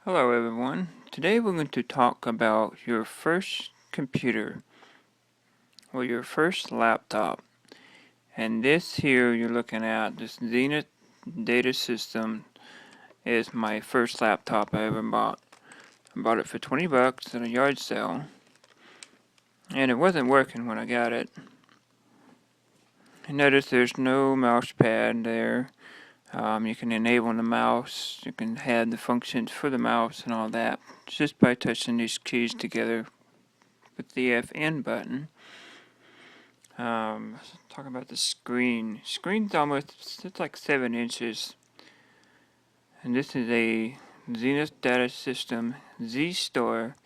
Hello everyone. Today we're going to talk about your first computer or your first laptop. And this here you're looking at, this Zenith Data System, is my first laptop I ever bought. I bought it for 20 bucks at a yard sale. And it wasn't working when I got it. Notice there's no mouse pad there. You can enable the mouse. You can add the functions for the mouse and all that just by touching these keys together with the FN button. Let's talk about the screen. Screen's it's like 7 inches. And this is a Zenith Data System Z-Store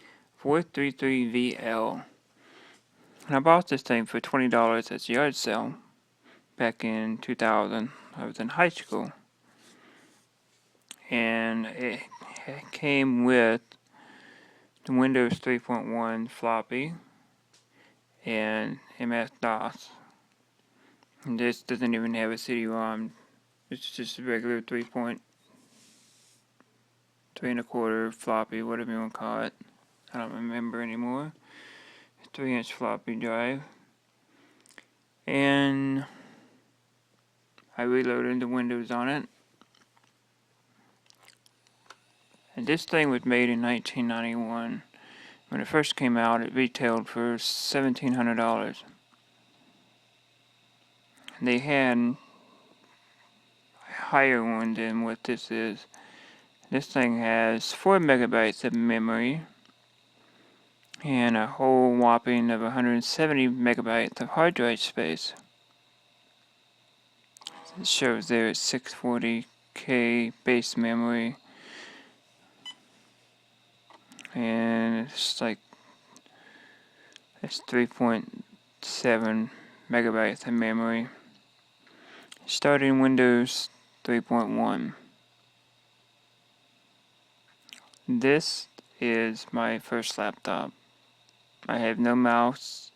433VL. And I bought this thing for $20 at the yard sale back in 2000. I was in high school. And it came with the Windows 3.1 floppy and MS-DOS. And this doesn't even have a CD-ROM. It's just a regular 3 1/4 floppy, whatever you want to call it. I don't remember anymore. 3-inch floppy drive. And I reloaded the Windows on it. And this thing was made in 1991. When it first came out, it retailed for $1,700. They had a higher one than what this is. This thing has 4 megabytes of memory and a whole whopping of 170 megabytes of hard drive space. It shows there it's 640K base memory, and it's 3.7 megabytes of memory. Starting Windows 3.1. This is my first laptop. I have no mouse.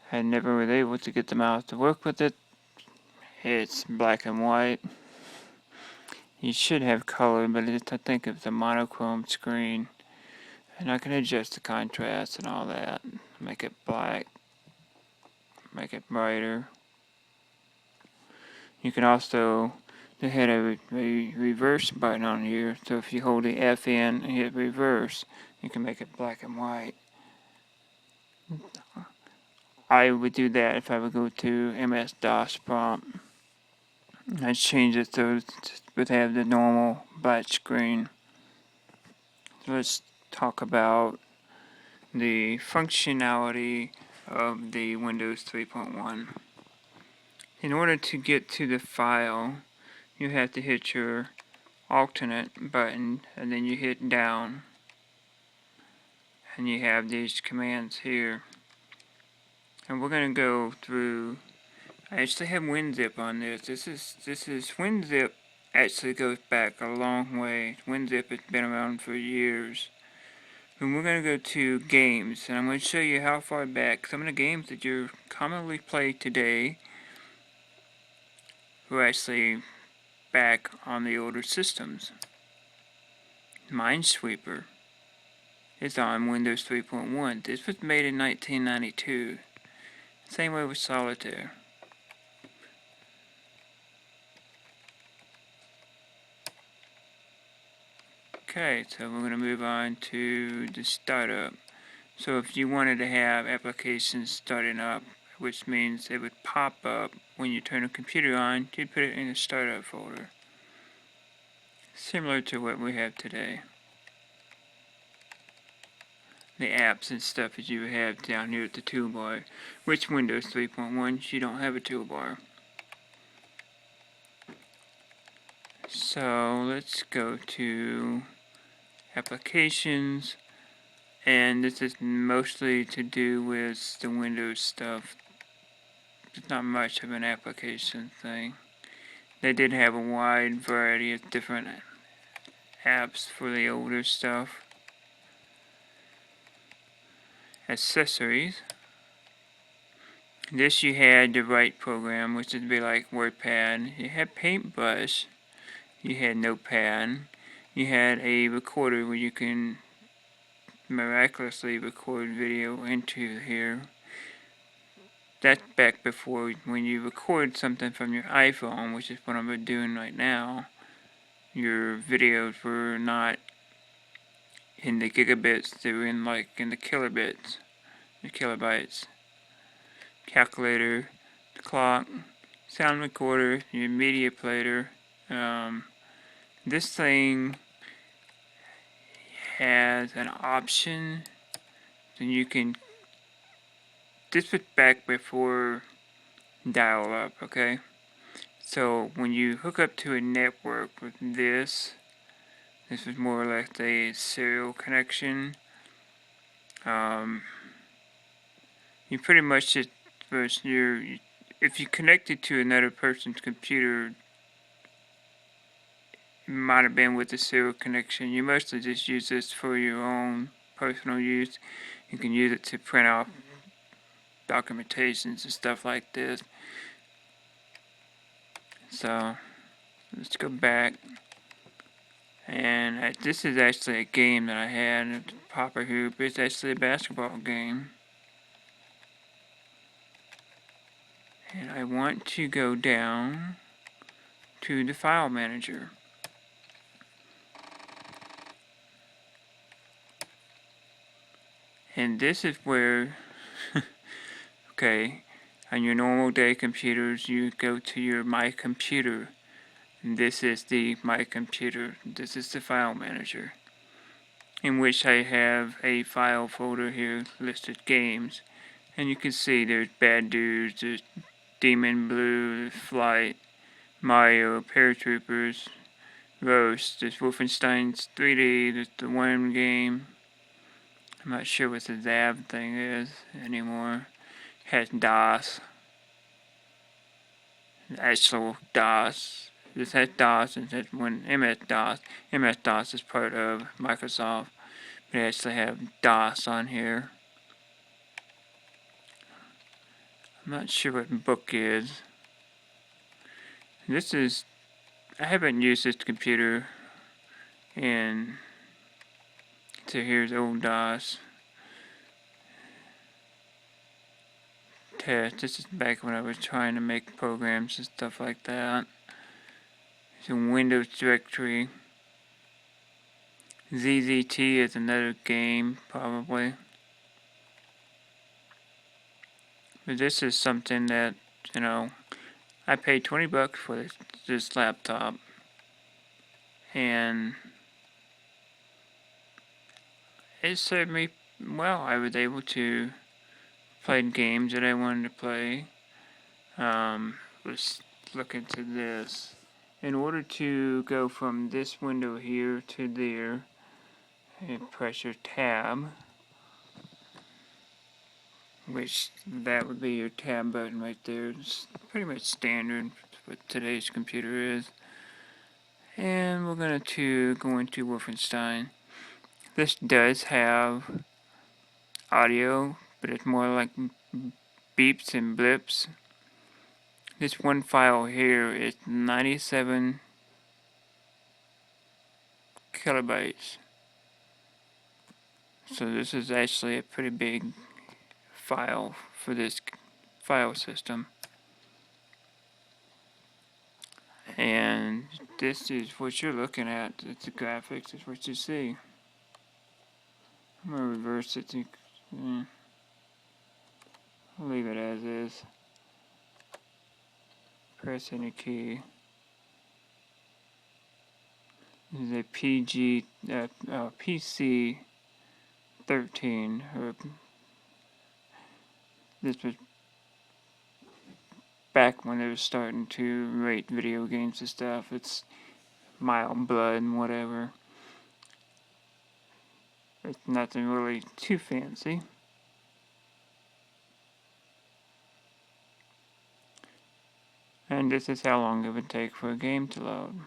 I never was able to get the mouse to work with it. It's black and white. You should have color, but I think it's a monochrome screen. And I can adjust the contrast and all that. Make it black. Make it brighter. You can also, they had a reverse button on here. So if you hold the FN and hit reverse, you can make it black and white. I would do that if I would go to MS-DOS prompt. I'd change it so it would have the normal black screen. So let's talk about the functionality of the Windows 3.1. In order to get to the file, you have to hit your alternate button and then you hit down. And you have these commands here. And we're going to go through. I actually have WinZip on this. This is WinZip. Actually goes back a long way. WinZip has been around for years. And we're going to go to games, and I'm going to show you how far back some of the games that you commonly play today were actually back on the older systems. Minesweeper is on Windows 3.1. This was made in 1992. Same way with Solitaire. Okay, so we're going to move on to the startup. So if you wanted to have applications starting up, which means it would pop up when you turn a computer on, you'd put it in the startup folder. Similar to what we have today. The apps and stuff that you have down here at the toolbar, which Windows 3.1 you don't have a toolbar. So let's go to applications, and this is mostly to do with the Windows stuff. It's not much of an application thing. They did have a wide variety of different apps for the older stuff. Accessories. This you had the Write program, which would be like WordPad. You had Paintbrush. You had Notepad. you had a recorder where you can miraculously record video into here. That's back before, when you record something from your iPhone, which is what I'm doing right now, your videos were not in the gigabits, they were in the kilobits, the kilobytes. Calculator, the clock, sound recorder, your media player. This thing has an option, and you can. This was back before dial-up, okay? So when you hook up to a network with this was more or less a serial connection. You pretty much just if you connect it to another person's computer, it might have been with a serial connection. You mostly just use this for your own personal use. You can use it to print off documentations and stuff like this. So let's go back, and this is actually a game that I had at Popper Hoop. It's actually a basketball game, and I want to go down to the file manager. And this is where okay, on your normal day computers, you go to your My Computer. And this is the My Computer. This is the file manager, in which I have a file folder here listed games. And you can see there's Bad Dudes, there's Demon Blue, there's Flight, Mario, Paratroopers, Roast, there's Wolfenstein's 3D, there's the Worm game. I'm not sure what the Zab thing is anymore. It has DOS. Actual DOS. This has DOS and it has MS-DOS. MS-DOS is part of Microsoft. But they actually have DOS on here. I'm not sure what book is. This is... I haven't used this computer in... So here's old DOS. Test. This is back when I was trying to make programs and stuff like that. It's a Windows directory. ZZT is another game, probably. But this is something that, I paid $20 for this laptop. And it served me well. I was able to play games that I wanted to play. Let's look into this. In order to go from this window here to there, and press your tab, which that would be your tab button right there. It's pretty much standard what today's computer is. And we're going to go into Wolfenstein. This does have audio, but it's more like beeps and blips. This one file here is 97 kilobytes. So this is actually a pretty big file for this file system. And this is what you're looking at. It's the graphics, it's what you see. I'm going to reverse it. I'll leave it as is. Press any key. This is a PC 13. This was back when they were starting to rate video games and stuff. It's mild blood and whatever. It's nothing really too fancy. And this is how long it would take for a game to load.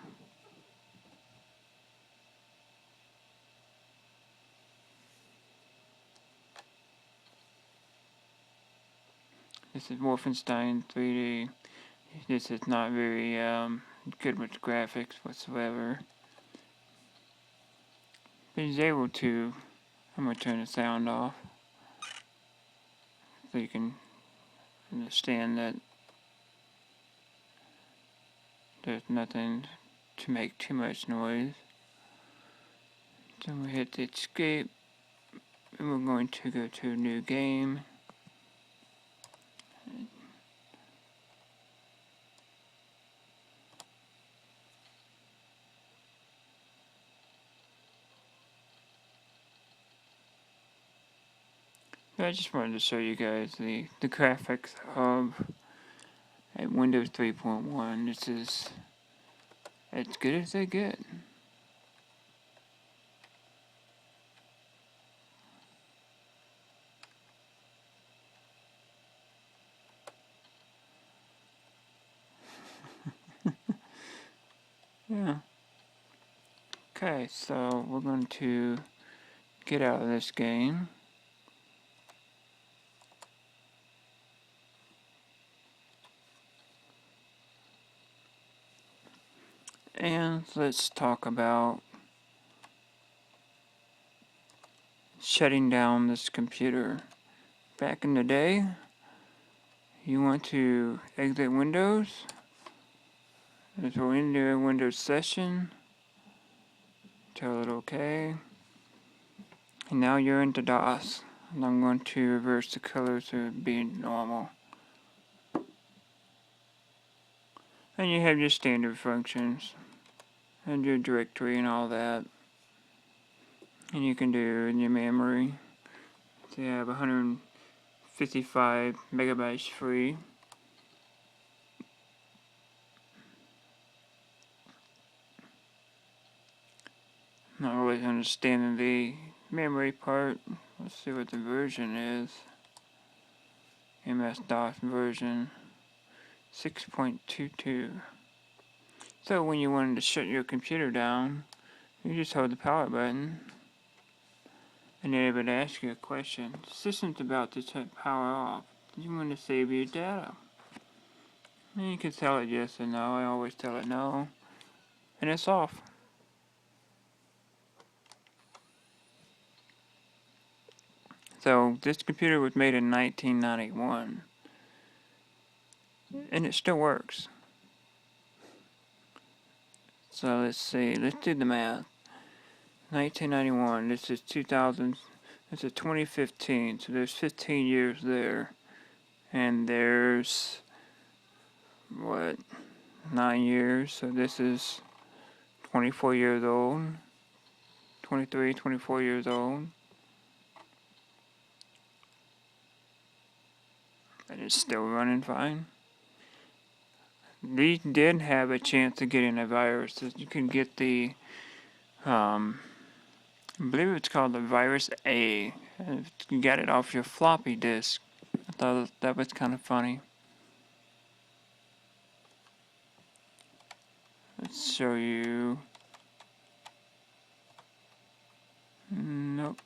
This is Wolfenstein 3D. This is not very good with graphics whatsoever. he's able to, I'm going to turn the sound off so you can understand that there's nothing to make too much noise. So we hit the escape, and we're going to go to a new game. I just wanted to show you guys the graphics of Windows 3.1. This is as good as they get. Yeah. Okay, so we're going to get out of this game. And let's talk about shutting down this computer. Back in the day, you want to exit Windows. Let's go into a Windows session. Tell it OK. And now you're into DOS. And I'm going to reverse the color to be normal. And you have your standard functions and your directory and all that. And you can do in your memory. So you have 155 megabytes free. Not really understanding the memory part. Let's see what the version is. MS-DOS version 6.22. So when you wanted to shut your computer down, you just hold the power button, and then it would ask you a question. The system's about to turn power off. Do you want to save your data? And you can tell it yes or no. I always tell it no, and it's off. So this computer was made in 1991, and it still works. So let's see, let's do the math. 1991, this is 2000, this is 2015, so there's 15 years there. And there's, what, 9 years, so this is 24 years old. 23, 24 years old. And it's still running fine. These did have a chance of getting a virus. You can get the, I believe it's called the virus A. You got it off your floppy disk. I thought that was kind of funny. Let's show you. Nope.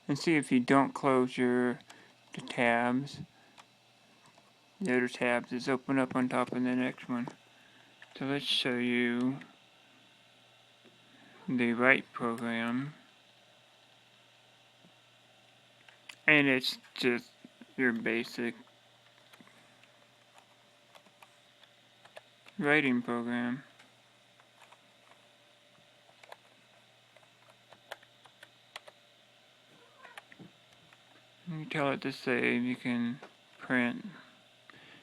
And see if you don't close the tabs. The other tabs is open up on top of the next one. So let's show you the right program. And it's just your basic writing program. You tell it to save, you can print.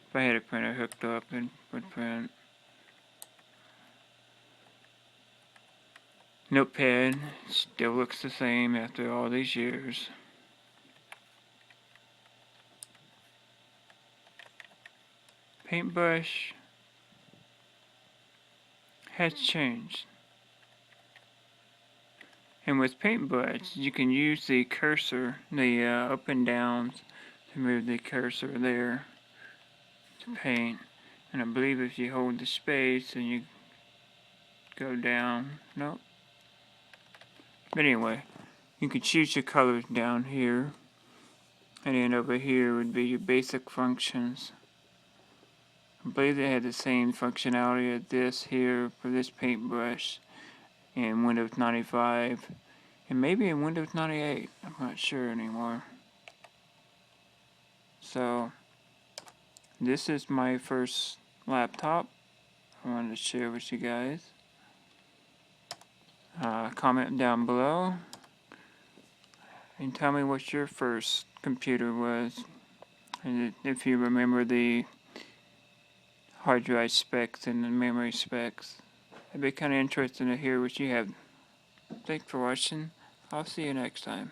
If I had a printer hooked up, it would print. Notepad still looks the same after all these years. Paintbrush has changed. And with Paintbrush, you can use the cursor, the up and downs, to move the cursor there to paint. And I believe if you hold the space and you go down, nope. But anyway, you can choose your colors down here. And then over here would be your basic functions. I believe they had the same functionality as this here for this paintbrush in Windows 95 and maybe in Windows 98. I'm not sure anymore. So this is my first laptop I wanted to share with you guys. Comment down below and tell me what your first computer was, and if you remember the hard drive specs and the memory specs. It'd be kind of interesting to hear what you have. Thanks for watching. I'll see you next time.